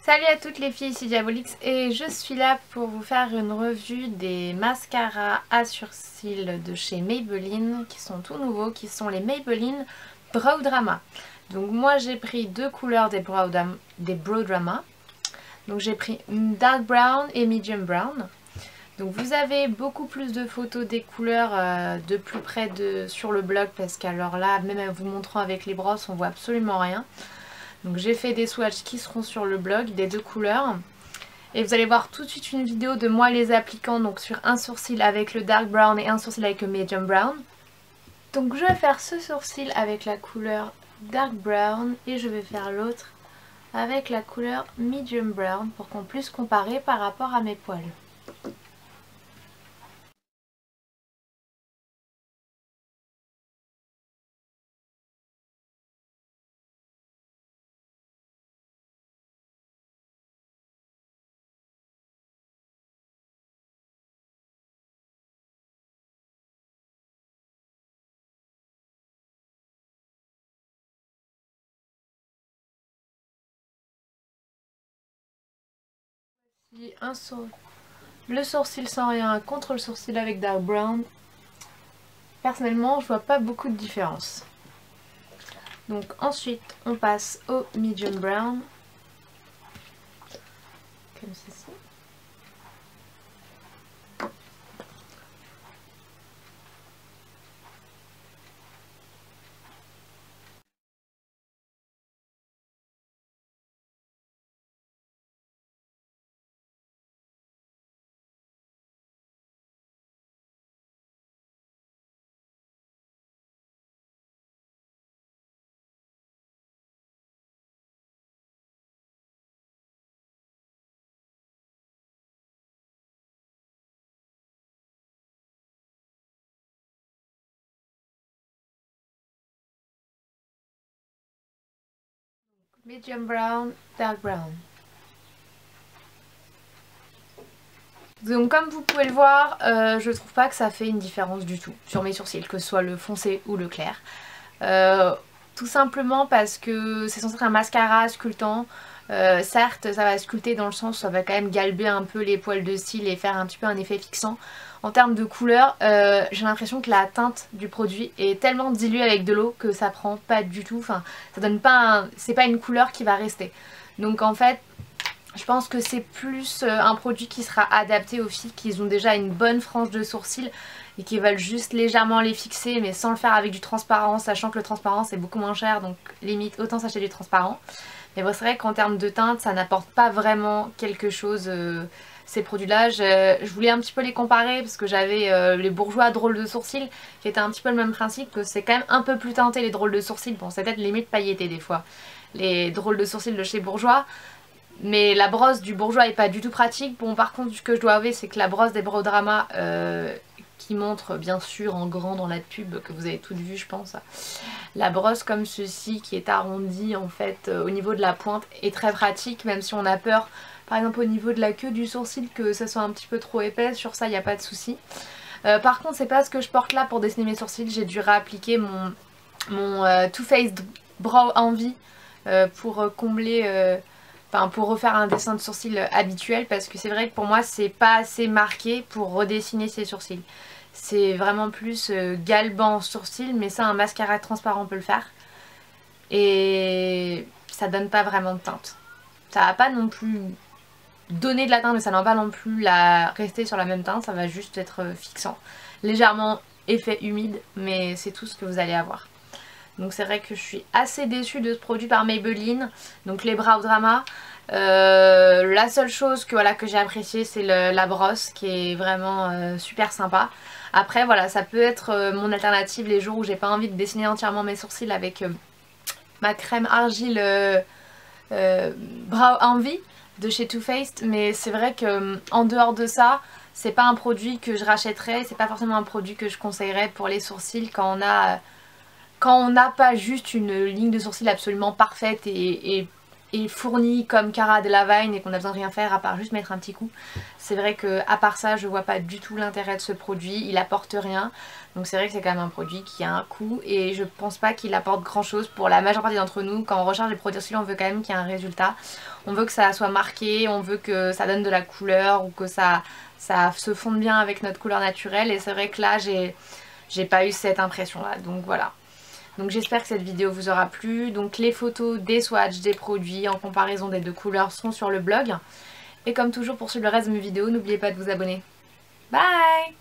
Salut à toutes les filles, ici Diabolix et je suis là pour vous faire une revue des mascaras à sourcils de chez Maybelline qui sont tout nouveaux, qui sont les Maybelline Brow Drama. Donc moi j'ai pris deux couleurs des Brow Drama. Donc j'ai pris Dark Brown et Medium Brown. Donc vous avez beaucoup plus de photos des couleurs de plus près sur le blog parce qu'alors là, même en vous montrant avec les brosses, on voit absolument rien. Donc j'ai fait des swatchs qui seront sur le blog des deux couleurs. Et vous allez voir tout de suite une vidéo de moi les appliquant donc sur un sourcil avec le dark brown et un sourcil avec le medium brown. Donc je vais faire ce sourcil avec la couleur dark brown et je vais faire l'autre avec la couleur medium brown pour qu'on puisse comparer par rapport à mes poils. Le sourcil sans rien contre le sourcil avec dark brown. Personnellement, je vois pas beaucoup de différence. Donc ensuite, on passe au medium brown. Comme ceci. Medium brown, dark brown. Donc comme vous pouvez le voir, je trouve pas que ça fait une différence du tout sur mes sourcils, que ce soit le foncé ou le clair. Tout simplement parce que c'est censé être un mascara sculptant. Certes, ça va sculpter dans le sens où ça va quand même galber un peu les poils de cils et faire un petit peu un effet fixant. En termes de couleur, j'ai l'impression que la teinte du produit est tellement diluée avec de l'eau que ça prend pas du tout. Enfin, ça donne pas c'est pas une couleur qui va rester. Donc en fait, je pense que c'est plus un produit qui sera adapté aux filles qui ont déjà une bonne frange de sourcils et qui veulent juste légèrement les fixer mais sans le faire avec du transparent, sachant que le transparent c'est beaucoup moins cher, donc limite autant s'acheter du transparent. Mais bon, c'est vrai qu'en termes de teinte ça n'apporte pas vraiment quelque chose ces produits là. Je voulais un petit peu les comparer parce que j'avais les bourgeois drôles de sourcils qui étaient un petit peu le même principe, que c'est quand même un peu plus teinté les drôles de sourcils. Bon, c'est peut-être limite pailleté des fois les drôles de sourcils de chez Bourjois. Mais la brosse du Bourjois est pas du tout pratique. Bon, par contre, ce que je dois avouer, c'est que la brosse des Brow Drama, qui montre bien sûr en grand dans la pub, que vous avez toutes vu je pense, la brosse comme ceci qui est arrondie en fait au niveau de la pointe est très pratique, même si on a peur par exemple au niveau de la queue du sourcil que ça soit un petit peu trop épais. Sur ça il n'y a pas de souci. Par contre c'est pas ce que je porte là pour dessiner mes sourcils. J'ai dû réappliquer mon Too Faced Brow Envy pour combler... Enfin, pour refaire un dessin de sourcils habituel, parce que c'est vrai que pour moi c'est pas assez marqué pour redessiner ses sourcils. C'est vraiment plus galbant sourcils, mais ça un mascara transparent peut le faire. Et ça donne pas vraiment de teinte. Ça va pas non plus donner de la teinte, mais ça n'a pas non plus rester sur la même teinte, ça va juste être fixant. Légèrement effet humide, mais c'est tout ce que vous allez avoir. Donc c'est vrai que je suis assez déçue de ce produit par Maybelline, donc les Brow Drama. La seule chose que j'ai appréciée c'est la brosse qui est vraiment super sympa. Après voilà, ça peut être mon alternative les jours où j'ai pas envie de dessiner entièrement mes sourcils avec ma crème argile Brow Envy de chez Too Faced. Mais c'est vrai que en dehors de ça, c'est pas un produit que je rachèterais, c'est pas forcément un produit que je conseillerais pour les sourcils quand on n'a pas juste une ligne de sourcils absolument parfaite et est fourni comme Cara Delevingne et qu'on a besoin de rien faire à part juste mettre un petit coup. C'est vrai que à part ça je vois pas du tout l'intérêt de ce produit, il apporte rien. Donc c'est vrai que c'est quand même un produit qui a un coût et je pense pas qu'il apporte grand chose pour la majeure partie d'entre nous. Quand on recherche des produits on veut quand même qu'il y ait un résultat. On veut que ça soit marqué, on veut que ça donne de la couleur ou que ça se fonde bien avec notre couleur naturelle et c'est vrai que là j'ai pas eu cette impression là, donc voilà. Donc j'espère que cette vidéo vous aura plu. Donc les photos des swatchs, des produits en comparaison des deux couleurs sont sur le blog. Et comme toujours pour suivre le reste de mes vidéos, n'oubliez pas de vous abonner. Bye!